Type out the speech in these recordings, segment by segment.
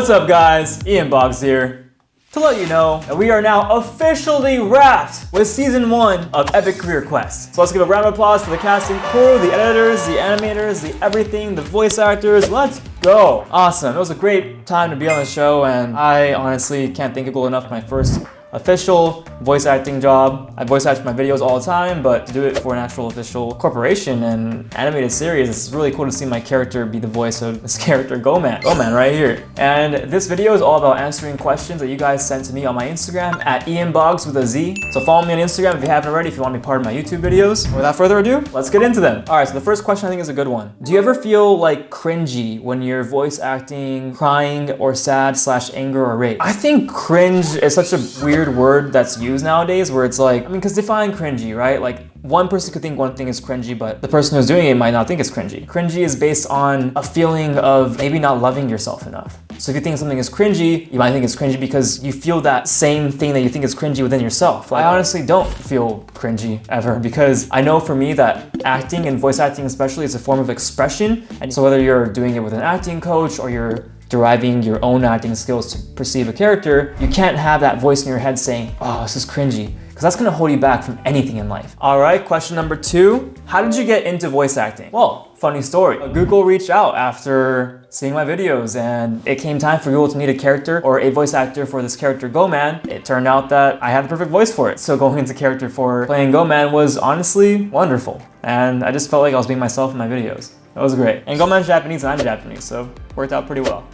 What's up guys, Ian Boggs here, to let you know that we are now officially wrapped with season 1 of Epic Career Quest. So let's give a round of applause for the casting crew, the editors, the animators, the everything, the voice actors. Let's go. Awesome, it was a great time to be on the show, and I honestly can't thank people enough for my first official voice acting job. I voice act my videos all the time, but to do it for an actual official corporation and animated series, it's really cool to see my character be the voice of this character, Go-Man right here. And this video is all about answering questions that you guys sent to me on my Instagram at Ian Boggs with a Z. So follow me on Instagram if you haven't already, if you want to be part of my YouTube videos. Without further ado, let's get into them. All right, so the first question I think is a good one. Do you ever feel like cringy when you're voice acting, crying, or sad / anger or rage? I think cringe is such a weird word that's used nowadays, where it's like, I mean, because define cringy, right? Like, one person could think one thing is cringy, but the person who's doing it might not think it's cringy. Cringy is based on a feeling of maybe not loving yourself enough. So if you think something is cringy, you might think it's cringy because you feel that same thing that you think is cringy within yourself. I honestly don't feel cringy ever, because I know for me that acting and voice acting especially is a form of expression. And so whether you're doing it with an acting coach or you're deriving your own acting skills to perceive a character, you can't have that voice in your head saying, oh, this is cringy, because that's gonna hold you back from anything in life. All right, question number 2. How did you get into voice acting? Well, funny story. Google reached out after seeing my videos, and it came time for Google to need a character or a voice actor for this character Go-Man. It turned out that I had the perfect voice for it. So going into character for playing Go-Man was honestly wonderful. And I just felt like I was being myself in my videos. That was great. And Go-Man's Japanese and I'm Japanese, so it worked out pretty well.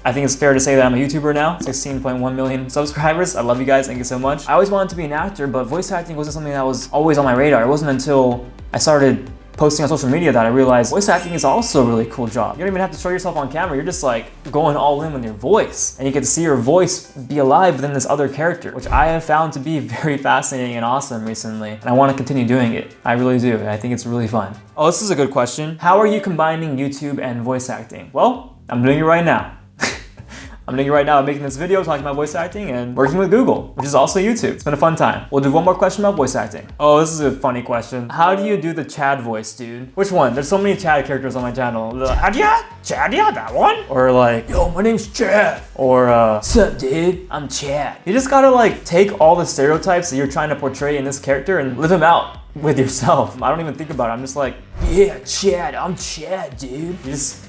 I think it's fair to say that I'm a YouTuber now, 16.1 million subscribers. I love you guys, thank you so much. I always wanted to be an actor, but voice acting wasn't something that was always on my radar. It wasn't until I started posting on social media that I realized voice acting is also a really cool job. You don't even have to show yourself on camera, you're just like going all in with your voice. And you get to see your voice be alive within this other character, which I have found to be very fascinating and awesome recently. And I want to continue doing it. I really do, I think it's really fun. Oh, this is a good question. How are you combining YouTube and voice acting? Well, I'm doing it right now. I'm doing it right now. I'm making this video talking about voice acting and working with Google, which is also YouTube. It's been a fun time. We'll do one more question about voice acting. Oh, this is a funny question. How do you do the Chad voice, dude? Which one? There's so many Chad characters on my channel. Chad, yeah, that one? Or like, yo, my name's Chad. Or, sup, dude? I'm Chad. You just gotta like take all the stereotypes that you're trying to portray in this character and live them out with yourself. I don't even think about it. I'm just like, yeah, Chad, I'm Chad, dude. You just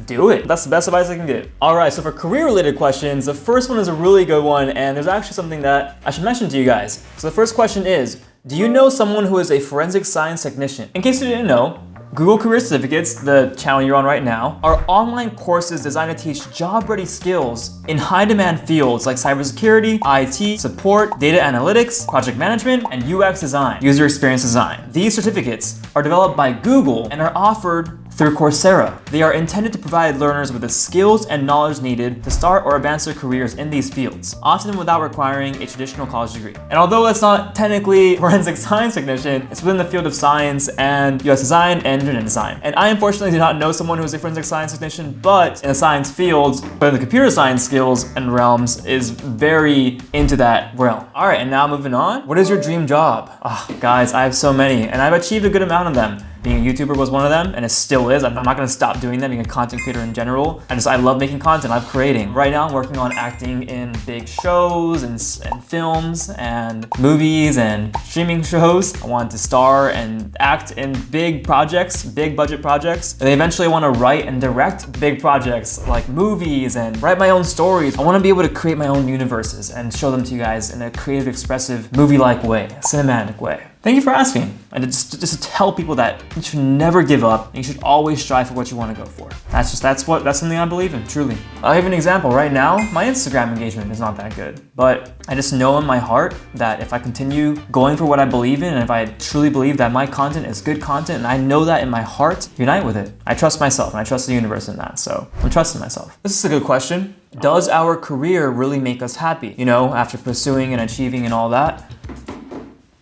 do it. That's the best advice I can give. All right, so for career-related questions, the first one is a really good one, and there's actually something that I should mention to you guys. So the first question is, do you know someone who is a forensic science technician? In case you didn't know, Google Career Certificates, the channel you're on right now, are online courses designed to teach job-ready skills in high-demand fields like cybersecurity, IT, support, data analytics, project management, and UX design, user experience design. These certificates are developed by Google and are offered through Coursera. They are intended to provide learners with the skills and knowledge needed to start or advance their careers in these fields, often without requiring a traditional college degree. And although it's not technically forensic science technician, it's within the field of science and UX design and internet design. And I unfortunately do not know someone who is a forensic science technician, but in the science field, but in the computer science skills and realms is very into that realm. All right, and now moving on. What is your dream job? Oh, guys, I have so many, and I've achieved a good amount of them. Being a YouTuber was one of them, and it still is. I'm not gonna stop doing that, being a content creator in general. I love making content, I love creating. Right now I'm working on acting in big shows and films and movies and streaming shows. I want to star and act in big projects, big budget projects. And eventually I wanna write and direct big projects like movies and write my own stories. I wanna be able to create my own universes and show them to you guys in a creative, expressive, movie-like way, a cinematic way. Thank you for asking. And just to tell people that you should never give up and you should always strive for what you want to go for. That's something I believe in, truly. I'll give an example. Right now, my Instagram engagement is not that good, but I just know in my heart that if I continue going for what I believe in, and if I truly believe that my content is good content, and I know that in my heart, unite with it. I trust myself and I trust the universe in that, so I'm trusting myself. This is a good question. Does our career really make us happy? You know, after pursuing and achieving and all that?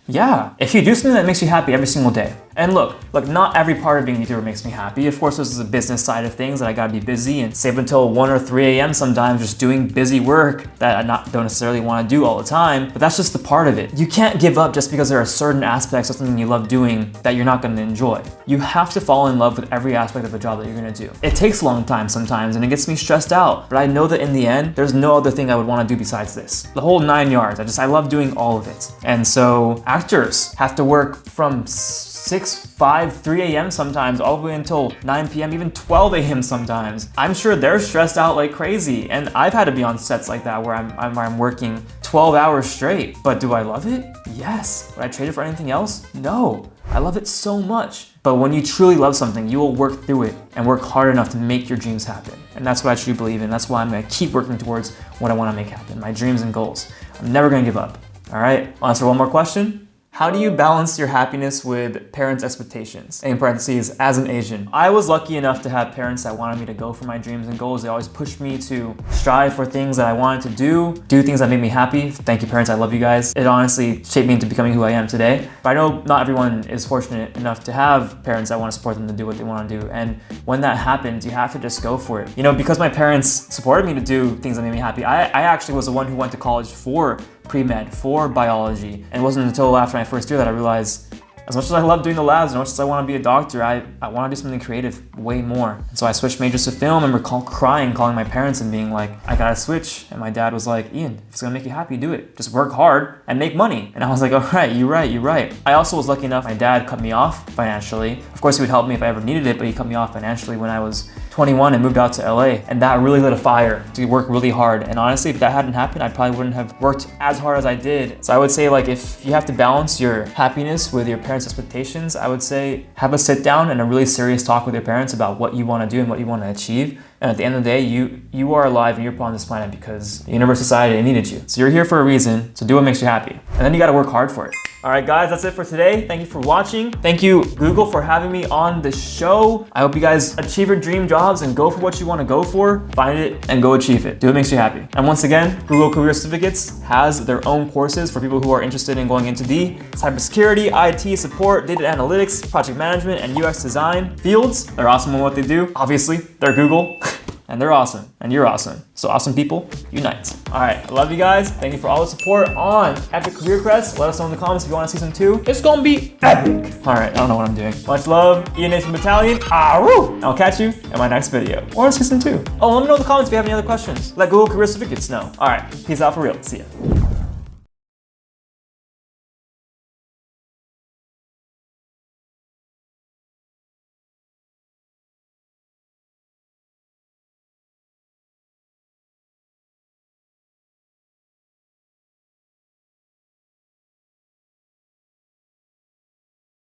Yeah, if you do something that makes you happy every single day, And look, not every part of being a YouTuber makes me happy. Of course, this is a business side of things that I gotta be busy and stay up until 1 or 3 a.m. sometimes just doing busy work that I don't necessarily want to do all the time, but that's just the part of it. You can't give up just because there are certain aspects of something you love doing that you're not gonna enjoy. You have to fall in love with every aspect of the job that you're gonna do. It takes a long time sometimes and it gets me stressed out, but I know that in the end, there's no other thing I would want to do besides this. The whole 9 yards, I love doing all of it. And so actors have to work from 6, 5, 3 a.m. sometimes, all the way until 9 p.m., even 12 a.m. sometimes. I'm sure they're stressed out like crazy. And I've had to be on sets like that where I'm working 12 hours straight. But do I love it? Yes. Would I trade it for anything else? No. I love it so much. But when you truly love something, you will work through it and work hard enough to make your dreams happen. And that's what I truly believe in. That's why I'm gonna keep working towards what I wanna make happen, my dreams and goals. I'm never gonna give up. All right, I'll answer one more question. How do you balance your happiness with parents' expectations? In parentheses, as an Asian. I was lucky enough to have parents that wanted me to go for my dreams and goals. They always pushed me to strive for things that I wanted to do things that made me happy. Thank you, parents, I love you guys. It honestly shaped me into becoming who I am today. But I know not everyone is fortunate enough to have parents that want to support them to do what they want to do. And when that happens, you have to just go for it. You know, because my parents supported me to do things that made me happy, I actually was the one who went to college for pre-med, for biology. And it wasn't until after my first year that I realized, as much as I love doing the labs, as much as I want to be a doctor, I want to do something creative way more. And so I switched majors to film and crying, calling my parents and being like, I gotta switch. And my dad was like, Ian, if it's gonna make you happy, do it. Just work hard and make money. And I was like, all right, you're right. I also was lucky enough, my dad cut me off financially. Of course, he would help me if I ever needed it, but he cut me off financially when I was 21 and moved out to LA. And that really lit a fire to work really hard. And honestly, if that hadn't happened, I probably wouldn't have worked as hard as I did. So I would say, like, if you have to balance your happiness with your parents' expectations, I would say have a sit down and a really serious talk with your parents about what you want to do and what you want to achieve. And at the end of the day, you are alive and you're put on this planet because the universe decided it needed you. So you're here for a reason, so do what makes you happy. And then you gotta work hard for it. All right, guys, that's it for today. Thank you for watching. Thank you, Google, for having me on the show. I hope you guys achieve your dream jobs and go for what you want to go for. Find it and go achieve it. Do what makes you happy. And once again, Google Career Certificates has their own courses for people who are interested in going into the cybersecurity, IT support, data analytics, project management, and UX design fields. They're awesome in what they do. Obviously, they're Google. And they're awesome, and you're awesome. So awesome people, unite. All right, I love you guys. Thank you for all the support on Epic Career Quest. Let us know in the comments if you want season 2. It's gonna be epic. All right, I don't know what I'm doing. Much love, IANATION Battalion. AROO! I'll catch you in my next video, or in season 2. Oh, let me know in the comments if you have any other questions. Let Google Career Certificates know. All right, peace out for real. See ya.